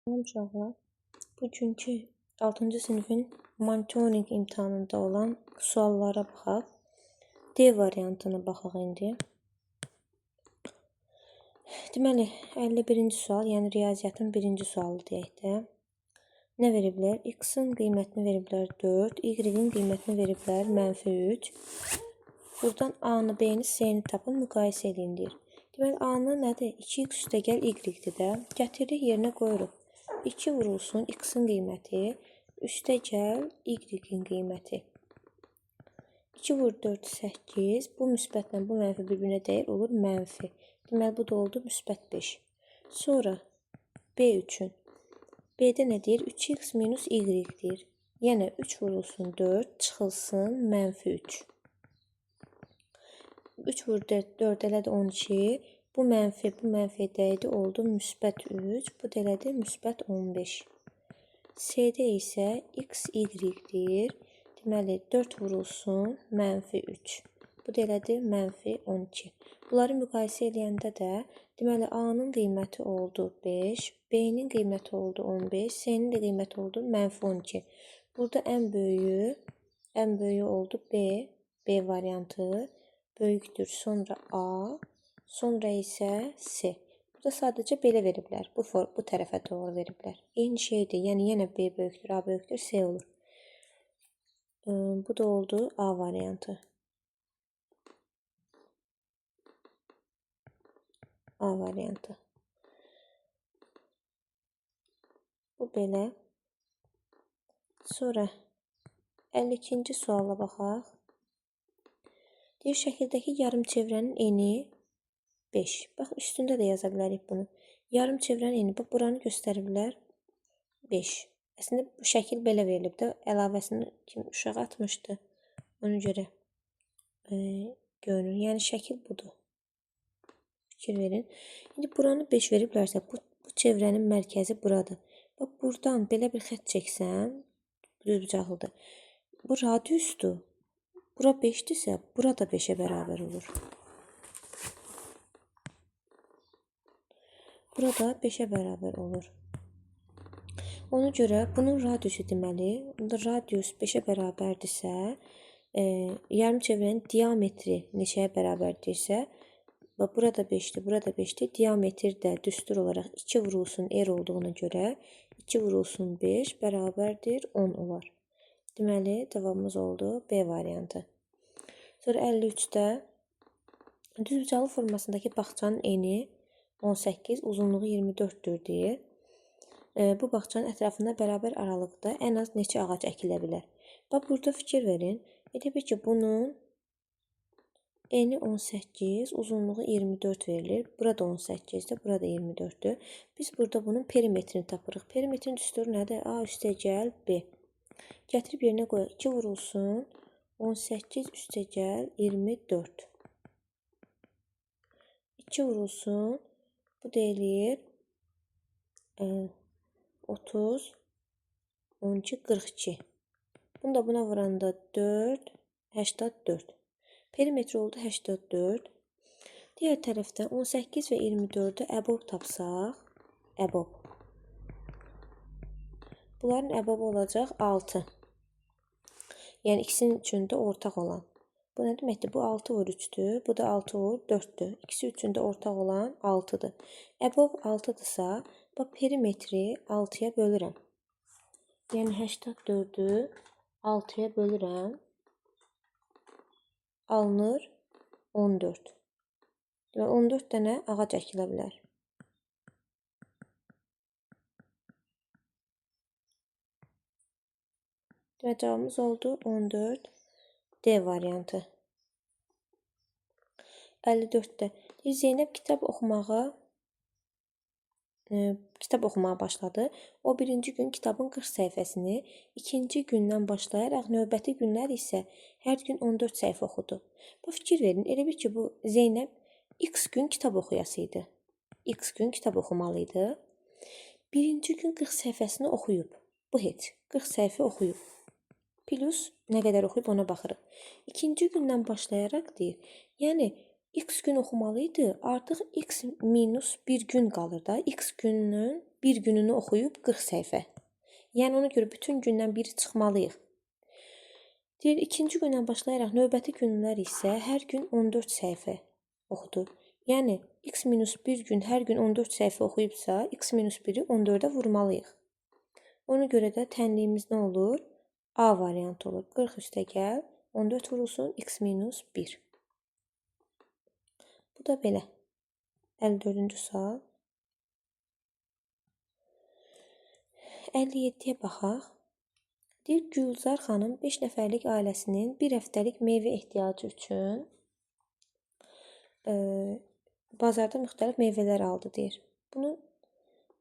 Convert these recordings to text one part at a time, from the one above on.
Uşaqlar, bugünkü 6-cı sinifin monitoring imtahanında olan suallara baxaq. D variantına baxaq indi. Deməli, 51-ci sual, yəni riyaziyyatın 1-ci sualı deyək də. Nə veriblər? X-in qiymətini veriblər 4, Y-in qiymətini veriblər -3. Buradan A-nı, B-ni, C-ni tapın, müqayisə edin deyir. Deməli, A-nı nədir? 2x üstəgəl Y-dir də. Gətiririk, yerinə qoyuruq. 2 vurulsun x-in qiyməti, üstəgəl y-in qiyməti. 2 vur 4, 8. Bu müsbətlə bu mənfi bir-birinə dəyər, olur mənfi. Deməli, bu da oldu müsbət 5. Sonra B üçün. B-də nə deyir? 3x minus y deyir. Yəni 3 vurulsun 4, çıxılsın -3. 3 vur 4 elədi 12. Bu mənfi dəydi, oldu müsbət 3. Bu da elədi müsbət 15. C-də isə x, y-dir. Deməli, 4 vurulsun -3. Bu da elədi -12. Bunları müqayisə edəndə də, deməli, A-nın qiyməti oldu 5, B-nin qiyməti oldu 15, C-nin də qiyməti oldu -12. Burada ən böyüyü oldu B variantı. Böyükdür, sonra A, sonra isə C. Burada sadəcə belə veriblər. Bu tərəfə doğru veriblər. Eyni şeydir. Yəni, yenə B böyükdür, A böyükdür, C olur. Bu da oldu A variantı. A variantı. Bu belə. Sonra 52-ci suala baxaq. Deyir, şəkildəki yarım çevrənin eni 5. Bax, üstündə də yaza bilərik bunu. Yarım çevrənin eni, bax, buranı göstəriblər 5. Əslində, bu şəkil belə verilib də, əlavəsini kim uşaq atmışdı. Ona görə görünür. Yəni, şəkil budur. Fikir verin. İndi buranı 5 veriblərsə, bu çevrənin mərkəzi buradır. Bax, buradan belə bir xət çəksən, düzbucaqlıdır. Bu radiusdur. Bura 5-dirsə, bura da 5-ə bərabər olur. Burada 5-ə bərabər olur. Ona görə bunun radiusu deməli, radius 5-ə bərabərdirsə, yarım çevrənin diametri neçəyə bərabərdirsə, burada 5-dir, burada 5-dir. Diametr də düstur olaraq 2 vurulsun R olduğuna görə 2 vurulsun 5 bərabərdir 10 olar. Deməli, cavabımız oldu B variantı. Sonra 53-də düzbucaqlı formasındakı bağçanın eni 18, uzunluğu 24-dür deyir. Bu bağçanın ətrafında bərabər aralıqda ən az neçə ağac əkilə bilər? Bax, burada fikir verin. Elə bil ki, bunun eni 18, uzunluğu 24 verilir. Burada 18-dir, burada 24-dür. Biz burada bunun perimetrini tapırıq. Perimetrin düsturu nədir? A üstəgəl B. Gətirib yerinə qoyaq. 2 vurulsun 18 üstəgəl 24. 2 vurulsun, bu deyilir 30, 12, 42. Bunu da buna vuranda 4, 84. Perimetri oldu 84. Digər tərəfdən 18 və 24-ü əbob tapsaq, əbob. Bunların əbobu olacaq 6. Yəni, ikisinin üçündə ortaq olan. Bu nə deməkdir? Bu 6 vur 3-dür, bu da 6 vur 4-dür. İkisi üçündə ortaq olan 6-dır. Əbob 6-dırsa, bax, perimetri 6-ya bölürəm. Yəni, 84-ü 6-ya bölürəm. Alınır 14. Deməli, 14 dənə ağac əkilə bilər. Deməli, cavabımız oldu 14 D variantı. 54-də Zeynəb kitab oxumağa başladı. O birinci gün kitabın 40 səhifəsini, ikinci gündən başlayaraq növbəti günlər isə hər gün 14 səhifə oxudu. Bu fikir verin, elə bil ki, bu Zeynəb x gün kitab oxuyasıydı. X gün kitab oxumalıydı. Birinci gün 40 səhifəsini oxuyub. Bu heç. 40 səhifə oxuyub. Plus nə qədər oxuyub ona baxırıq. İkinci gündən başlayaraq deyir. Yəni, x gün oxumalıydı, artıq x minus 1 gün qalır da. X gününün bir gününü oxuyub 40 səhifə. Yəni ona görə bütün gündən biri çıxmalıyıq. Deyir, ikinci gündən başlayaraq növbəti günlər isə hər gün 14 səhifə oxudu. Yəni x-1 gün hər gün 14 səhifə oxuyubsa, x-1-i 14-ə vurmalıyıq. Ona görə də tənliyimiz nə olur? A variantı olur. 40 üstə gəl, 14 vurulsun, x-1. Bu da belə. 54-cü sual. 57-yə baxaq. Deyir, Gülzar xanım 5 nəfərlik ailəsinin bir həftəlik meyvə ehtiyacı üçün bazarda müxtəlif meyvələr aldı, deyir. Bunu,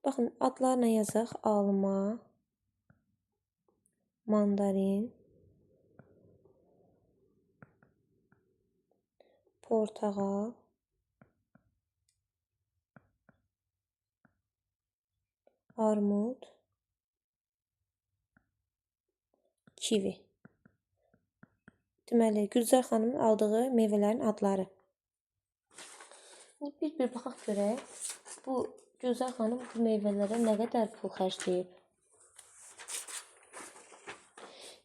baxın, adlarla yazaq. Alma, mandarin, portağal, armud, kivi. Deməli, Gülzar xanımın aldığı meyvələrin adları. Bir baxaq görək. Bu Gülzar xanım bu meyvələrə nə qədər pul xərcləyib?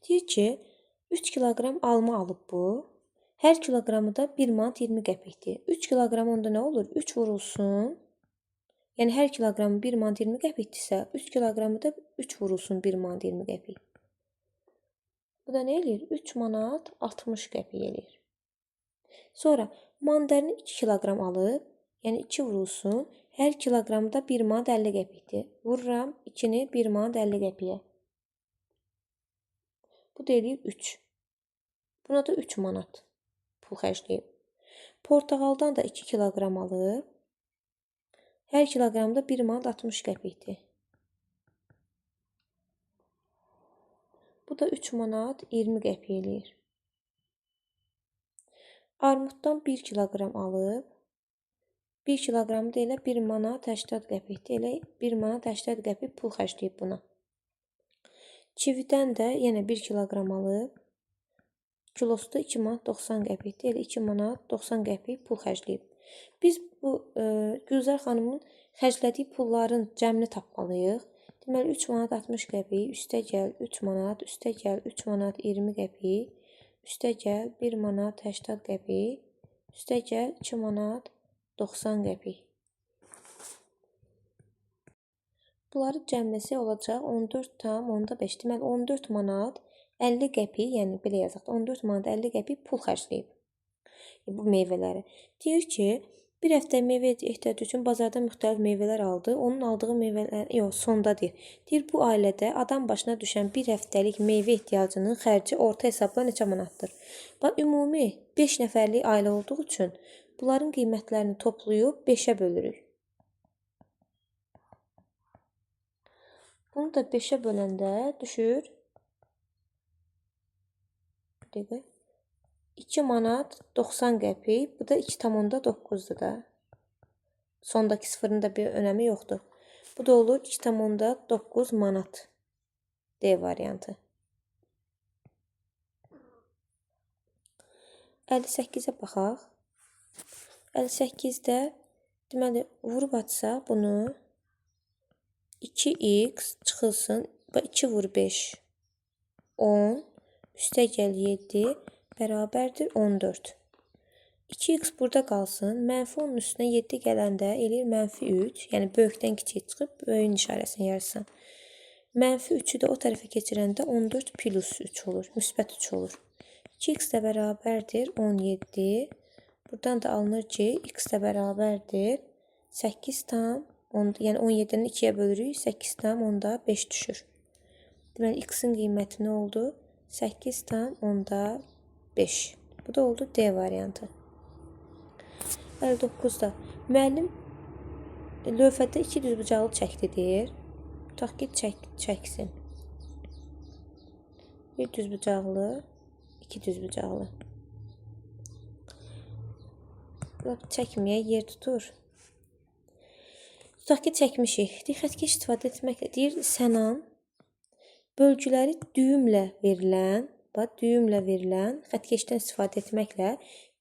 Deyir ki, 3 kiloqram alma alıb bu. Hər kiloqramı da 1 manat 20 qəpikdir. 3 kiloqram onda nə olur? 3 vurulsun. Yəni hər kiloqramı 1 manat 20 qəpikdirsə, 3 kiloqramı da 3 vurulsun 1 manat 20 qəpik. Bu da nə eləyir? 3 manat 60 qəpik eləyir. Sonra mandarini 2 kiloqram alıb, yəni 2 vurulsun, hər kiloqramı da 1 manat 50 qəpikdir. Vururam 2-ni 1 manat 50 qəpiyə. Bu da eləyir 3. Buna da 3 manat pul xərcləyib. Portağaldan da 2 kiloqram alıb, hər kiloqramı da 1 manat 60 qəpikdir. Bu da 3 manat 20 qəpik eləyir. Armuddan 1 kiloqram alıb, 1 kiloqramı da elə 1 manat 80 qəpikdir. Elə 1 manat 80 qəpik pul xərcləyib buna. Kividən də yenə 1 kiloqram alıb, kilosu da 2 manat 90 qəpikdir. Elə 2 manat 90 qəpik pul xərcləyib. Biz bu Gülzar xanımın xərclədiyi pulların cəmini tapmalıyıq. Deməli, 3 manat 60 qəpik, üstə gəl 3 manat, üstə gəl 3 manat 20 qəpik, üstə gəl 1 manat 80 qəpik, üstə gəl 2 manat 90 qəpik. Bunları cəmləsə olacaq 14,5. Deməli, 14 manat 50 qəpik, yəni belə yazaq, 14 manat 50 qəpik pul xərcləyib bu meyvələri. Deyir ki, bir həftə meyvə ehtiyacı üçün bazarda müxtəlif meyvələr aldı. Onun aldığı meyvələr, sonda deyir. Deyir, bu ailədə adam başına düşən bir həftəlik meyvə ehtiyacının xərci orta hesabla neçə manatdır? Bax, ümumi 5 nəfərlik ailə olduğu üçün bunların qiymətlərini toplayıb 5-ə bölürük. Bunu da 5-ə böləndə düşür 2 manat 90 qəpik, bu da 2,9-dur da. Sondakı sıfırın da bir önəmi yoxdur. Bu da olur 2,9 manat. D variantı. 58-ə baxaq. 58-də deməli vurub atsaq bunu 2x çıxılsın. 2 vur 5 10 üstə gəl 7 bərabərdir 14. 2x burada qalsın. Mənfi 10-un üstünə 7 gələndə eləyir mənfi 3. Yəni böyükdən kiçik çıxıb böyüyün işarəsini yarırsan. Mənfi 3-ü də o tərəfə keçirəndə 14 plus 3 olur. Müsbət 3 olur. 2x də bərabərdir 17. Buradan da alınır ki, x də bərabərdir 8 tam, yəni 17-ni 2-yə bölürük, 8 tam onda 5 düşür. Deməli, x-in qiyməti nə oldu? 8 tam onda 5. Bu da oldu D variantı. 59-da müəllim lövhədə 2 düzbucaqlı çəkdi deyir. Tutaq ki, çəksin. Bir düzbucaqlı, 2 düzbucaqlı. Çəkməyə yer tutur. Tutaq ki, çəkmişik. Xəttkeş istifadə etməklə deyir, Sənan bölgüləri düyümlə verilən xəttkeşdən istifadə etməklə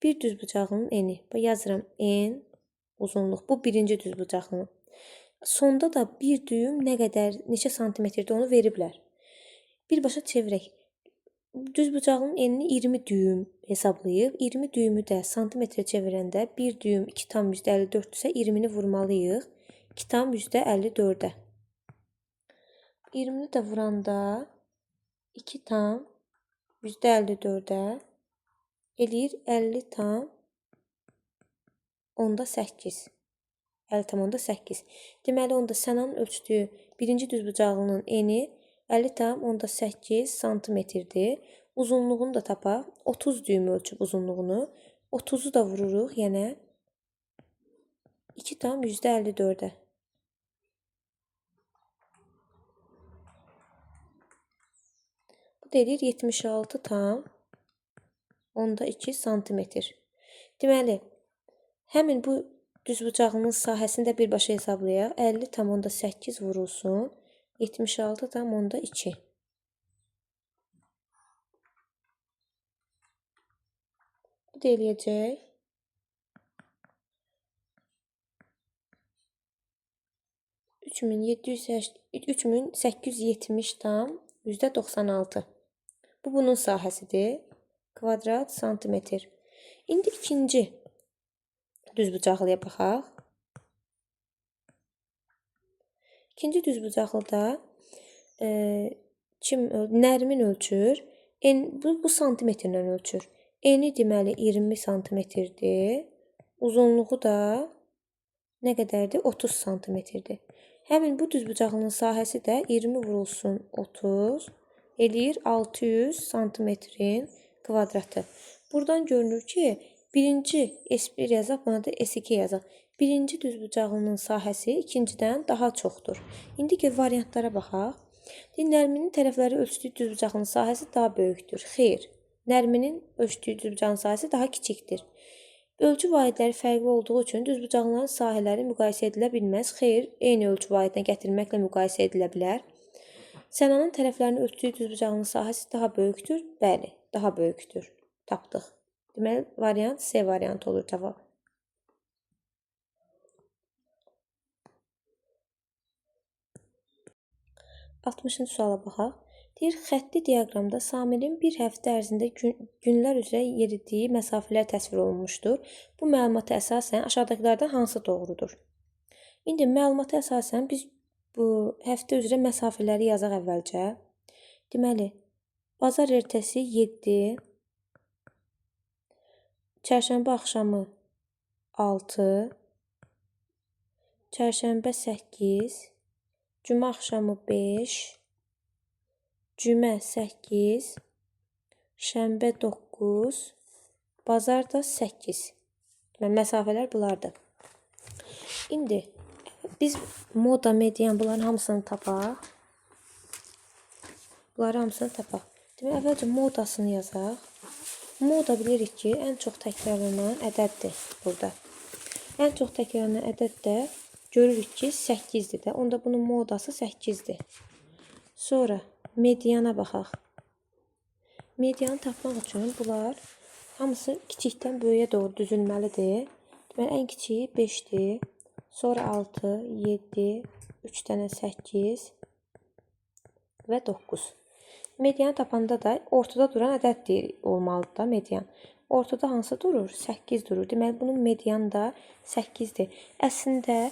bir düzbucağının eni. Yazıram N uzunluq. Bu birinci düzbucağının. Sonda da bir düyüm nə qədər, neçə santimetrdə onu veriblər. Birbaşa çevirək. Düzbucağının enini 20 düyüm hesablayıb, 20 düyümü də santimetrə çevirəndə 1 düyüm 2,54-dürsə 20-ni vurmalıyıq 2,54-ə. 20-ni də vuranda 2,54-ə eləyir 50,8. 50,8. Deməli, onda Sənanın ölçdüyü birinci düzbucağının eni 50,8 santimetrdir. Uzunluğunu da tapaq. 30 düym ölçüb uzunluğunu. 30'u da vururuq yenə 2,54'ə. Bu da edir 76,2 santimetr. Deməli, həmin bu düzbucağının sahəsini də birbaşa hesablayaq. 50,8 vurulsun 76,2. Bu da eləyəcək 3870,96. Bu bunun sahəsidir. Kvadrat santimetr. İndi ikinci düzbucaqlıya baxaq. İkinci düzbucaqlıda Nərmin ölçür. Bu santimetrlə ölçür. Eni deməli 20 santimetrdir. Uzunluğu da nə qədərdir? 30 santimetrdir. Həmin bu düzbucağının sahəsi də 20 vurulsun 30 eləyir 600 santimetrin kvadratı. Buradan görünür ki, birinci S1 yazaq, buna da S2 yazaq. Birinci düzbucağının sahəsi ikincidən daha çoxdur. İndi ki, variantlara baxaq. Nərminin tərəfləri ölçdüyü düzbucağının sahəsi daha böyükdür. Xeyr, Nərminin ölçdüyü düzbucağının sahəsi daha kiçikdir. Ölçü vahidləri fərqli olduğu üçün düzbucaqların sahələri müqayisə edilə bilməz. Xeyr, eyni ölçü vahidinə gətirməklə müqayisə edilə bilər. Sənanın tərəflərinin ölçdüyü düzbucağının sahəsi daha böyükdür. Bəli, daha böyükdür. Tapdıq. Deməli, variant C variantı olur cavab. 60-cı suala baxaq. Deyir, xətti diaqramda Samilin bir həftə ərzində günlər üzrə yeridiyi məsafələr təsvir olunmuşdur. Bu məlumata əsasən aşağıdakılardan hansı doğrudur? İndi məlumata əsasən biz bu həftə üzrə məsafələri yazaq əvvəlcə. Deməli, bazar ertəsi 7, çərşənbə axşamı 6, çərşənbə 8, cümə axşamı 5, cümə 8, şənbə 9, bazar da 8. Məsafələr bunlardır. İndi biz moda, median bunların hamısını tapaq. Deməli, əvvəlcə modasını yazaq. Moda bilirik ki, ən çox təkrarlanan ədəddir burada. Ən çox təkrarlanan ədəd də görürük ki, 8-dir də. Onda bunun modası 8-dir. Sonra mediana baxaq. Medianı tapmaq üçün bunlar hamısı kiçikdən böyüyə doğru düzülməlidir. Deməli, ən kiçiyi 5-dir. Sonra 6, 7, 3 dənə 8 və 9. Medianı tapanda da ortada duran ədəd olmalıdır da median. Ortada hansı durur? 8 durur. Deməli, bunun medianı da 8-dir. Əslində,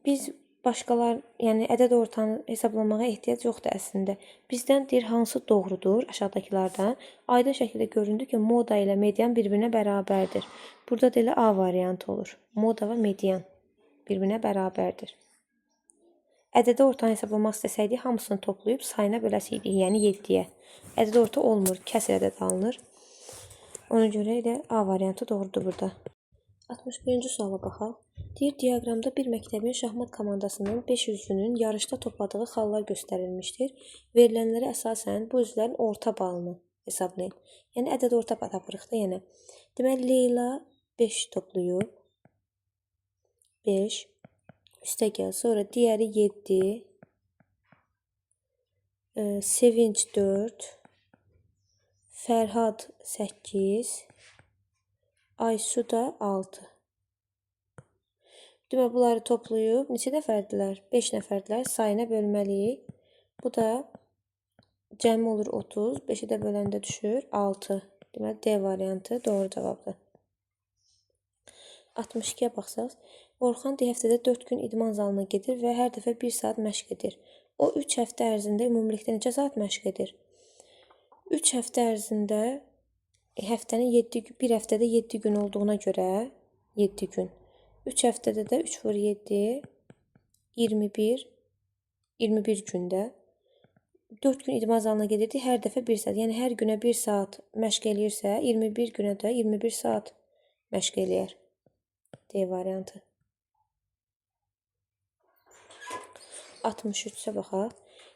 biz başqalar, yəni ədəd ortanı hesablamağa ehtiyac yoxdur əslində. Bizdən deyir, hansı doğrudur aşağıdakılardan? Aydın şəkildə göründü ki, moda ilə median bir-birinə bərabərdir. Burada da elə A variantı olur. Moda və median bir-birinə bərabərdir. Ədədə ortanı hesablamaq istəsəydik, hamısını toplayıb sayına böləsiydik, yəni 7-yə. Ədəd orta olmur, kəsr ədəd alınır. Ona görə elə A variantı doğrudur burada. 61-ci suala baxaq. Deyir, diaqramda bir məktəbin şahmat komandasının 5 üzvünün yarışda topladığı xallar göstərilmişdir. Verilənlərə əsasən bu üzvlərin orta balını hesablayın. Yəni, ədəd orta tapırıq da yenə. Deməli, Leyla 5 toplayıb. 5. Üstəgəl. Sonra digəri 7. Sevinç 4. Fərhad 8. Aysu da 6. Demək, bunları toplayıb neçə nəfərdilər? 5 nəfərdilər sayına bölməliyik. Bu da cəmi olur 30. 5-ə də böləndə düşür 6. Deməli, D variantı doğru cavabdır. 62-yə baxsaq, Orxan həftədə 4 gün idman zalına gedir və hər dəfə 1 saat məşq edir. O 3 həftə ərzində ümumilikdə neçə saat məşq edir? 3 həftə ərzində həftənin 7 gün, bir həftədə 7 gün olduğuna görə 7 gün. 3 həftədə də 3 vur 7 21 gündə 4 gün idman zalına gedirdi, hər dəfə 1 saat. Yəni hər günə 1 saat məşq eləyirsə, 21 günə də 21 saat məşq eləyər. D variantı. 63-ə baxaq.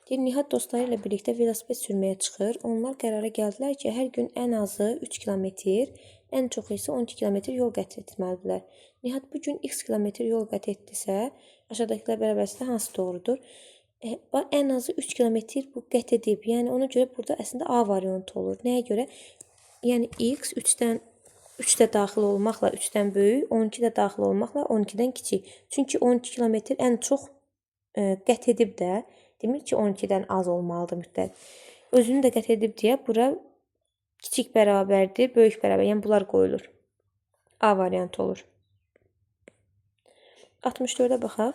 Deyir, Nihat dostları ilə birlikdə velosiped sürməyə çıxır. Onlar qərara gəldilər ki, hər gün ən azı 3 kilometr, ən çoxu isə 12 kilometr yol qət etməlidirlər. Nihat bu gün x kilometr yol qət etdisə, aşağıdakılar bərabərsə hansı doğrudur? Ən azı 3 kilometr bu qət edib. Yəni ona görə burada əslində A variantı olur. Nəyə görə? Yəni x 3də daxil olmaqla 3-dən böyük, 12 də daxil olmaqla 12-dən kiçik. Çünki 12 kilometr ən çox qət edib də, demir ki 12-dən az olmalıdır mütləq. Özünü də qət edib deyə bura kiçik bərabərdir, böyük bərabər. Yəni bunlar qoyulur. A variantı olur. 64-ə baxaq.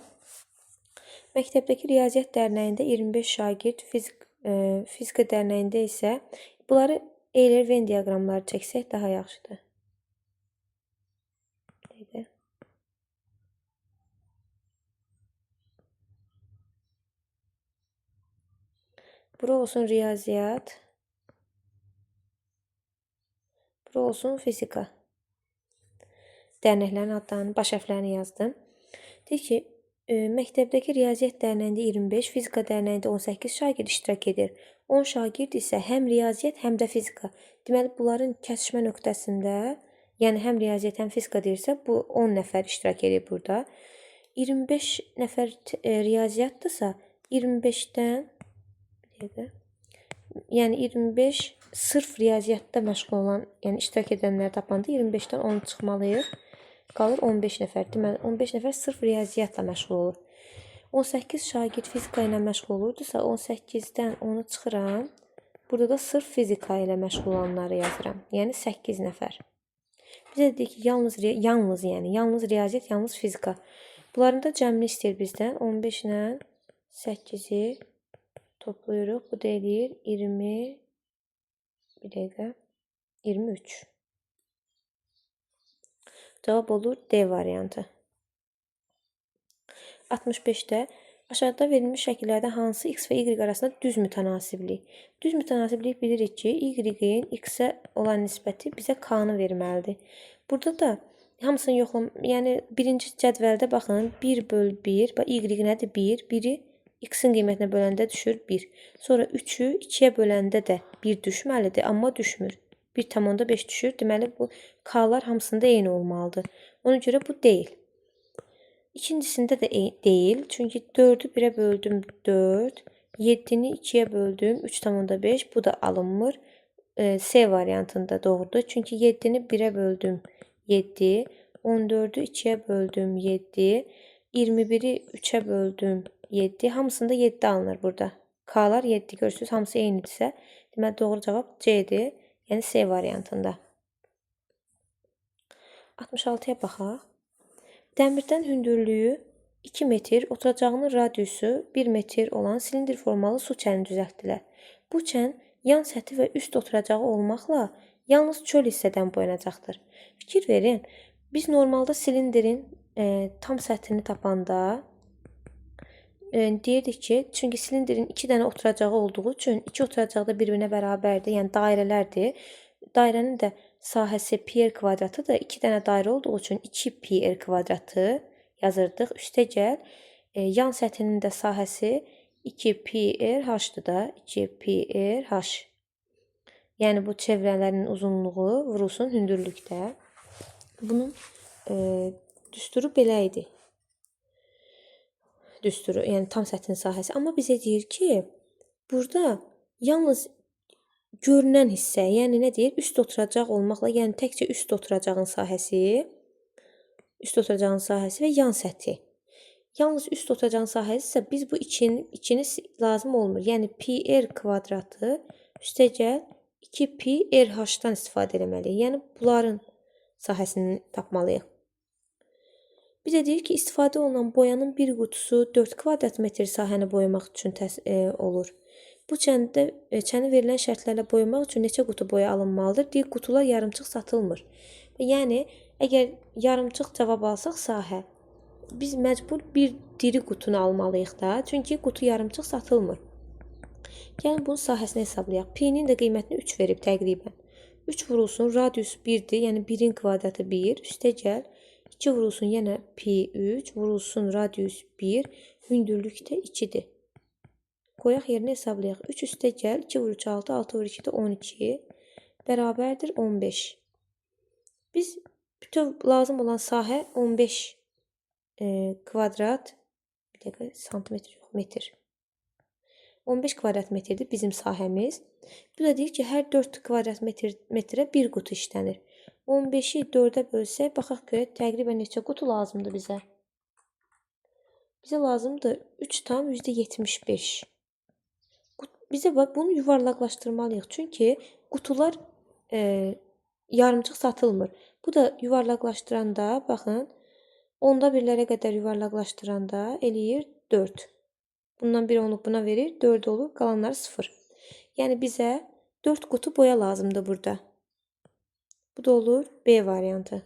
Məktəbdəki Riyaziyyat dərnəyində 25 şagird, fizika dərnəyində isə bunları Euler-Venn diaqramları çəksək daha yaxşıdır. Bura olsun riyaziyyat. Bura olsun fizika. Dərnəklərin adlarını, baş hərflərini yazdım. Deyir ki, məktəbdəki riyaziyyat dərnəyində 25, fizika dərnəyində 18 şagird iştirak edir. 10 şagird isə həm riyaziyyat, həm də fizika. Deməli, bunların kəsişmə nöqtəsində, yəni həm riyaziyyat, həm fizika deyirsə, bu 10 nəfər iştirak edir burada. 25 nəfər riyaziyyatdırsa, 25-dən yəni 25 sırf riyaziyyatda məşğul olan, yəni iştirak edənləri tapanda 25-dən 10 çıxmalıyıq. Qalır 15 nəfər. Deməli, 15 nəfər sırf riyaziyyatla məşğul olur. 18 şagird fizika ilə məşğul olurdursa, 18-dən 10-u çıxıram. Burada da sırf fizika ilə məşğul olanları yazıram. Yəni 8 nəfər. Bizə deyir ki, yalnız riyaziyyat, yalnız fizika. Bunların da cəmini istəyir bizdən. 15 ilə 8-i toplayırıq. Bu da eləyir 23. Cavab olur D variantı. 65-də aşağıda verilmiş şəkillərdə hansı x və y arasında düz mütənasiblik? Düz mütənasiblik bilirik ki, y-in x-ə olan nisbəti bizə k-nı verməlidir. Burada da hamısını yəni birinci cədvəldə baxın, 1/1, y nədir? 1, 1-i x-in qiymətinə böləndə düşür 1. Sonra 3-ü 2-yə böləndə də 1 düşməlidir, amma düşmür. 1,5 düşür. Deməli, bu k-lar hamısında eyni olmalıdır. Ona görə bu deyil. İkincisində də deyil. Çünki 4-ü 1-ə böldüm 4, 7-ni 2-yə böldüm 3,5. Bu da alınmır. C variantında doğrudur. Çünki 7-ni 1-ə böldüm 7, 14-ü 2-yə böldüm 7, 21-i 3-ə böldüm 7. Hamısında 7 alınır burada. K'lar 7 görürsünüz. Hamısı eynidirsə, deməli doğru cavab C-dir. Yəni C variantında. 66-ya baxaq. Dəmirdən hündürlüyü 2 metr, oturacağının radiusu 1 metr olan silindr formalı su çəni düzəltdilər. Bu çən yan səthi və üst oturacağı olmaqla yalnız çöl hissədən boyanacaqdır. Fikir verin, biz normalda silindrin tam səthini tapanda deyirdik ki, çünki silindrin 2 dənə oturacağı olduğu üçün 2 oturacaq da bir-birinə bərabərdir, yəni dairələrdir. Dairənin də sahəsi pi r kvadratıdır. 2 dənə dairə olduğu üçün 2 pi r kvadratı yazırdıq. Üstə gəl, yan səthinin də sahəsi 2 pi r h-dır da, 2 pi r h. Yəni bu çevrələrin uzunluğu vurulsun hündürlükdə. Bunun düsturu belə idi. Düsturu, yəni tam səthin sahəsi. Amma bizə deyir ki, burada yalnız görünən hissə, yəni nə deyir? Üst oturacaq olmaqla, yəni təkcə üst oturacağın sahəsi üst oturacağın sahəsi və yan səthi. Yalnız üst oturacağın sahəsi isə biz bu içini lazım olmur. Yəni pi r kvadratı üstəgəl 2 pi RH-dan istifadə etməliyik. Yəni bunların sahəsini tapmalıyıq. Bizə deyir ki, istifadə olunan boyanın bir qutusu 4 kvadrat metr sahəni boyamaq üçün olur. Bu çəni verilən şərtlərlə boyamaq üçün neçə qutu boya alınmalıdır? Deyir, qutular yarımçıq satılmır. Yəni, əgər yarımçıq cavab alsaq sahə, biz məcbur bir diri qutunu almalıyıq da. Çünki qutu yarımçıq satılmır. Yəni, bunun sahəsini hesablayaq. P-nin də qiymətini 3 verib təqribən. 3 vurulsun, radius 1-dir. Yəni, 1-in kvadratı 1. Üstəgəl 2 vurulsun, yenə pi 3. Vurulsun, radius 1. Hündürlük də 2-dir. Qoyaq yerinə hesablayaq. 3 üstəgəl 2 vur 3 6, 6 vur 2 də 12. Bərabərdir 15. Biz bütöv lazım olan sahə 15 kvadrat, bir dəqiqə, santimetr yox, metr. 15 kvadrat metrdir bizim sahəmiz. Bu da deyir ki, hər 4 kvadrat metrə bir qutu işlənir. 15-i 4-ə bölsək, baxaq görək, təqribən neçə qutu lazımdır bizə. Bizə lazımdır 3 tam %75. Bizə bunu yuvarlaqlaşdırmalıyıq. Çünki qutular yarımçıq satılmır. Bu da yuvarlaqlaşdıranda, baxın, onda birlərə qədər yuvarlaqlaşdıranda eləyir 4. Bundan bir onluq buna verir, 4 olur, qalanları 0. Yəni bizə 4 qutu boya lazımdır burada. Bu da olur B variantı.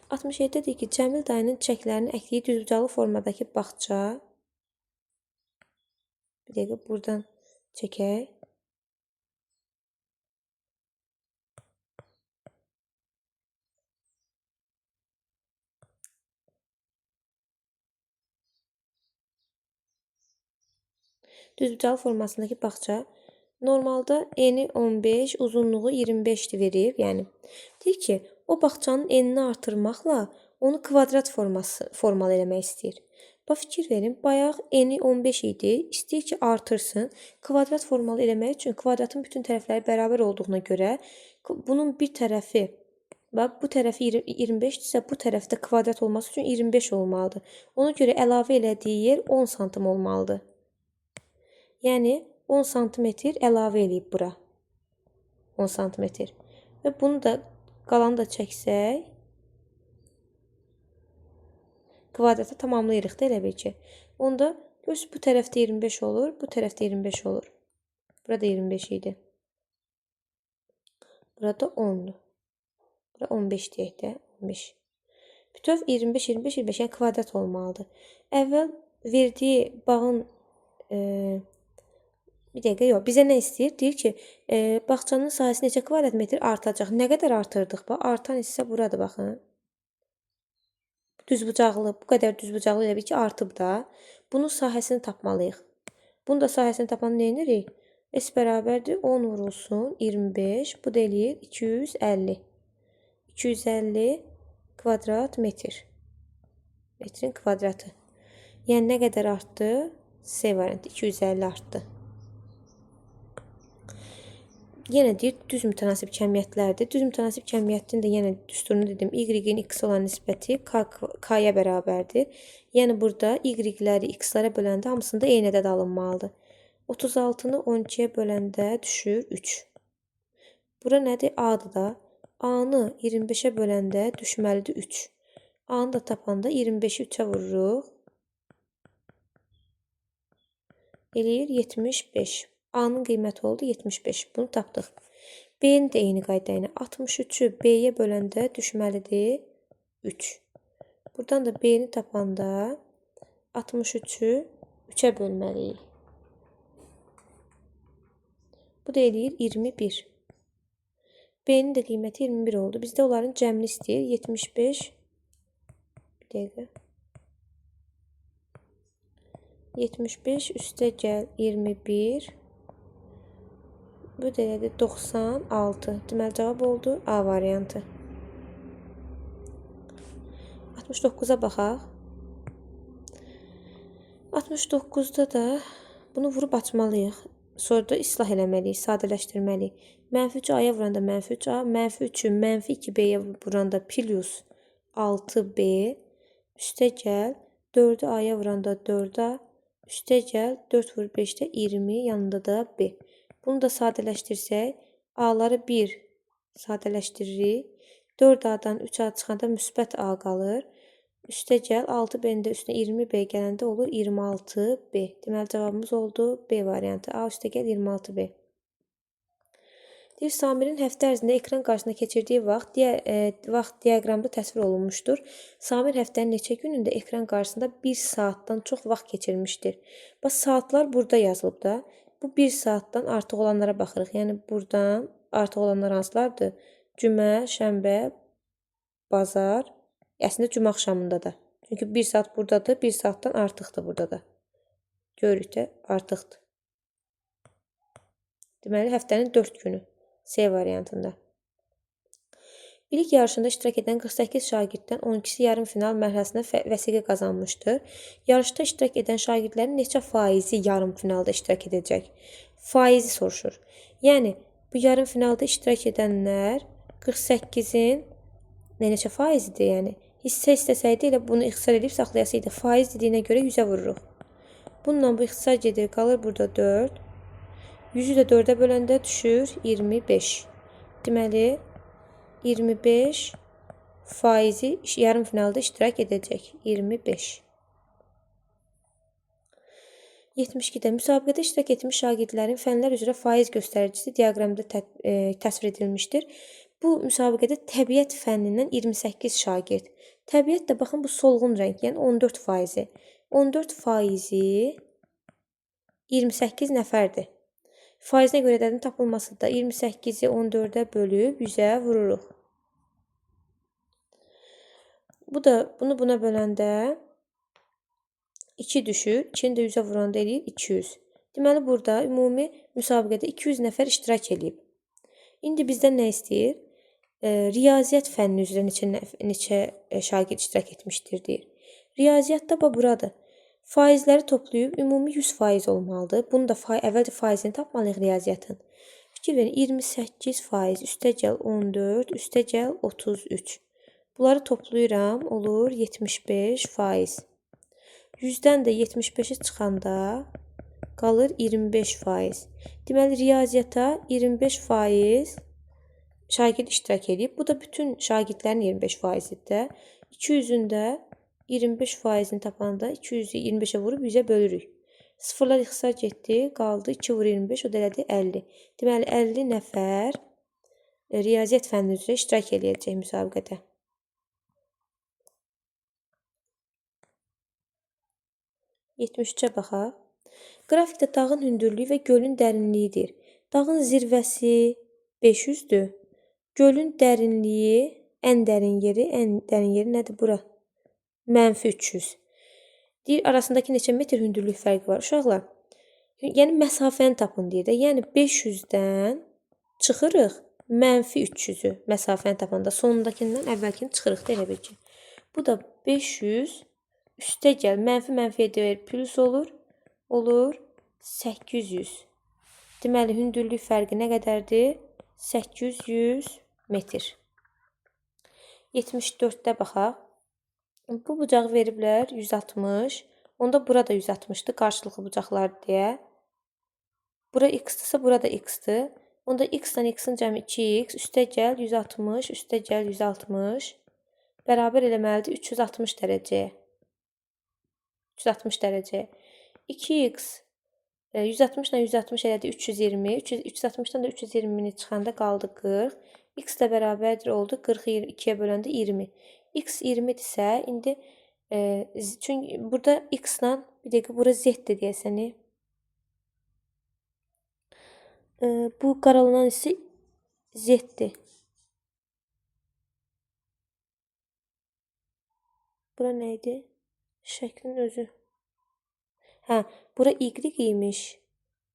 67-dir ki, Cəmil dayının çiçəklərini əkdiyi düzbucaqlı formadakı bağça. Bir dəqiqə buradan çəkək. Düzbucaqlı formasındakı bağça normalda eni 15, uzunluğu 25 verib. Yəni deyir ki, o bağçanın enini artırmaqla onu kvadrat formalı eləmək istəyir. Bax, fikir verin, bayaq eni 15 idi, istəyir ki, artırsın. Kvadrat formalı eləmək üçün kvadratın bütün tərəfləri bərabər olduğuna görə bunun bir tərəfi, bax, bu tərəfi 25-dirsə, bu tərəfdə kvadrat olması üçün 25 olmalıdır. Ona görə əlavə elədiyi yer 10 santim olmalıdır. Yəni 10 sm əlavə eləyib bura. 10 sm. Və bunu da qalanı da çəksək, kvadrata tamamlayırıq da elə bil ki. Onda görürsünüz, bu tərəfdə 25 olur, bu tərəfdə 25 olur. Burada 25 idi. Burada 10-dur. Burada 15 deyək də, 15. Bütöv 25, 25, 25, yəni kvadrat olmalıdır. Əvvəl verdiyi bağın bir dəqiqə, yox. Bizə nə istəyir? Deyir ki, bağçanın sahəsi neçə kvadrat metr artacaq? Nə qədər artırdıq? Artan hissə buradır, baxın. Düzbucaqlı, bu qədər düzbucaqlı elə bil ki, artıb da. Bunun sahəsini tapmalıyıq. Bunun da sahəsini tapan nə edirik? S bərabərdir 10 vurulsun 25. Bu da eləyir 250. 250 kvadrat metr. Metrin kvadratı. Yəni nə qədər artdı? C variantı 250 artdı. Yenə deyir, düz mütənasib kəmiyyətlərdir. Düz mütənasib kəmiyyətin də yenə düsturunu dedim. Y-in x olan nisbəti k-ya bərabərdir. Yəni burada y-ləri x-lara böləndə hamısında eyni ədəd alınmalıdır. 36-nı 12-yə böləndə düşür 3. Bura nədir? A-dır da. A-nı 25-ə böləndə düşməlidir 3. A-nı da tapanda 25-i 3-ə vururuq. Eləyir 75. A-nın qiyməti oldu 75. Bunu tapdıq. B-ni də eyni qayda ilə 63-ü B-yə böləndə düşməlidir 3. Buradan da B-ni tapanda 63-ü 3-ə bölməliyik. Bu da eləyir 21. B-nin də qiyməti 21 oldu. Bizdə onların cəmini istəyir. 75. Bir dəqiqə. 75 üstə gəl 21. Bu da elədir 96. Deməli, cavab oldu A variantı. 69-a baxaq. 69-da da bunu vurub açmalıyıq. Sonra da islah eləməliyik, sadələşdirməliyik. -3 A-ya vuranda -3 A, -3-ü -2 B-yə vuranda plus 6b üstə gəl 4'ü a'ya vuranda 4a üstə gəl 4 vur 5'də 20 yanında da b. Bunu da sadələşdirsək a'ları 1 sadələşdiririk. 4a'dan 3a çıxanda müsbət a qalır. Üstə gəl 6b'nin də üstünə 20b gələndə olur 26b. Deməli cavabımız oldu B variantı. A üstə gəl 26b. Deyir, Samirin həftə ərzində ekran qarşısında keçirdiyi vaxt diaqramda təsvir olunmuşdur. Samir həftənin neçə günündə ekran qarşısında 1 saatdan çox vaxt keçirmişdir. Bax, saatlar burada yazılıb da. Bu 1 saatdan artıq olanlara baxırıq. Yəni, buradan artıq olanlar hansılardır? Cümə, şənbə, bazar, əslində cümə axşamında da. Çünki 1 saat buradadır, 1 saatdan artıqdır burada da. Görürük də, artıqdır. Deməli, həftənin 4 günü. C variantında. Bilik yarışında iştirak edən 48 şagirddən 12'si yarım final mərhələsində vəsiqə qazanmışdır. Yarışda iştirak edən şagirdlərin neçə faizi yarım finalda iştirak edəcək? Faizi soruşur. Yəni, bu yarım finalda iştirak edənlər 48'in neçə faizidir? Yəni, hissə istəsəydi elə bunu ixtisar edib saxlayasıydı. Faiz dediyinə görə 100'ə vururuq. Bununla bu ixtisar gedir, qalır burada 4. 100'ü də 4'ə böləndə düşür 25. Deməli, 25 faizi yarım finalda iştirak edəcək. 25. 72'də müsabiqədə iştirak etmiş şagirdlərin fənlər üzrə faiz göstəricisi diaqramda təsvir edilmişdir. Bu müsabiqədə təbiət fənnindən 28 şagird. Təbiət də baxın bu solğun rəng, yəni 14 faizi. 14 faizi 28 nəfərdir. Faizinə görə ədədin tapılması da 28'i 14'ə bölüb 100'ə vururuq. Bunu buna böləndə 2 düşür. 2'ni də 100'ə vuranda eləyir 200. Deməli, burada ümumi müsabiqədə 200 nəfər iştirak edib. İndi bizdən nə istəyir? Riyaziyyat fənni üzrə neçə şagird iştirak etmişdir deyir. Riyaziyyatda buradır. Faizləri toplayıb ümumi 100% olmalıdır. Bunu da əvvəlcə faizini tapmalıyıq riyaziyyatın. Fikir verin, 28% üstə gəl 14, üstə gəl 33. Bunları toplayıram, olur 75%. 100'dən də 75'i çıxanda qalır 25%. Deməli, riyaziyyata 25% şagird iştirak edib. Bu da bütün şagirdlərin 25%-dir. 200'ün də 25%'ni tapanda 200'ü 25'e vurub 100'ə bölürük. Sıfırlar ixtisar getdi, qaldı 2 vur 25, o da elədi 50. Deməli, 50 nəfər riyaziyyat fənni üzrə iştirak edəcək müsabiqədə. 73'ə baxaq. Qrafikdə dağın hündürlüyü və gölün dərinliyidir. Dağın zirvəsi 500'dür. Gölün dərinliyi, ən dərin yeri nədir bura? -300. Deyir, arasındakı neçə metr hündürlük fərqi var. Uşaqlar, yəni məsafəni tapın deyir də. Yəni 500'dən çıxırıq -300'ü məsafəni tapanda. Sonundakindən əvvəlkini çıxırıq da elə bil ki. Bu da 500 üstə gəl. Mənfiyə deyir, plus olur. Olur 800. Deməli, hündürlük fərqi nə qədərdir? 800 metr. 74'də baxaq. Bu bucağı veriblər 160. Onda burada 160'dır. Qarşılıqlı bucaqlar deyə. Bura x-dırsa, burada x-dır. Onda x-dan x-in cəmi 2x. Üstə gəl 160. Üstə gəl 160. Bərabər eləməlidir 360 dərəcəyə. 360 dərəcəyə. 2x 160 ilə 160 elədi 320. 360'dan da 320'ni çıxanda qaldı 40. X də bərabərdir oldu 40'ı 2'yə böləndə 20. X 20'dirsə, indi çünki burada x-la bir dəqiqə bura z-dir deyəsən. Bu qaralanan hissi z-dir. Bura nə idi? Şəklin özü. Hə, bura y imiş.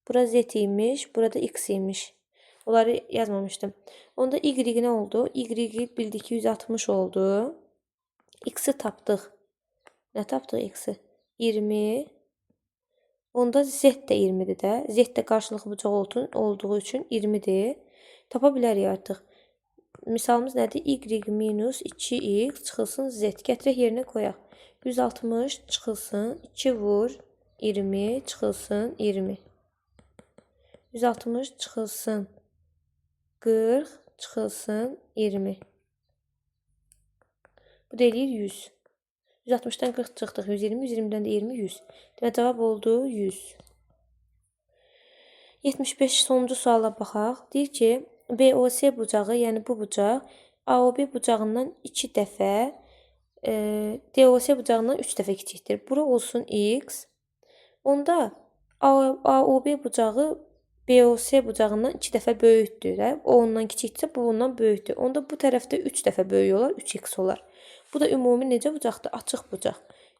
Bura z imiş, burada x imiş. Onları yazmamışdım. Onda y nə oldu? Y bildik ki 160 oldu. X-i tapdıq. Nə tapdıq x-i? 20. Onda z də 20'dir də. Z də qarşılıqlı bucaq olduğu üçün 20'dir. Tapa bilərik artıq. misalımız nədir? Y minus 2x çıxılsın z. Gətirək yerinə qoyaq. 160 çıxılsın 2 vur 20 çıxılsın 20. 160 çıxılsın 40 çıxılsın 20. Bu da eləyir 100. 160-dan 40 çıxdıq 120, 120-dən də 20, 100. Demək cavab oldu 100. 75 sonuncu suala baxaq. Deyir ki, BOS bucağı, yəni bu bucaq AOB bucağından 2 dəfə, DOS bucağından 3 dəfə kiçikdir. Bura olsun x. Onda AOB bucağı BOS bucağından 2 dəfə böyükdür. O ondan kiçikdirsə, bu ondan böyükdür. Onda bu tərəfdə 3 dəfə böyük olar, 3x olar. Bu da ümumi necə bucaqdır? Açıq bucaq.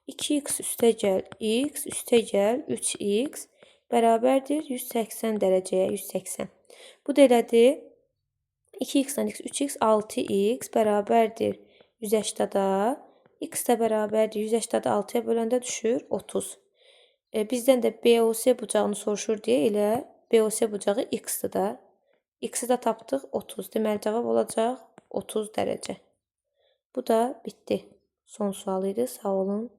2x üstə gəl x üstə gəl 3x bərabərdir 180 dərəcəyə 180. Bu da elədir 2x-dan x 3x 6x bərabərdir 180-a. X də bərabərdir 180-də 6-ya böləndə düşür 30. Bizdən də BOS bucağını soruşur deyə elə BOS bucağı x-dir da. X-i də tapdıq 30. Deməli cavab olacaq 30 dərəcə. Bu da bitdi. Son sual idi. Sağ olun.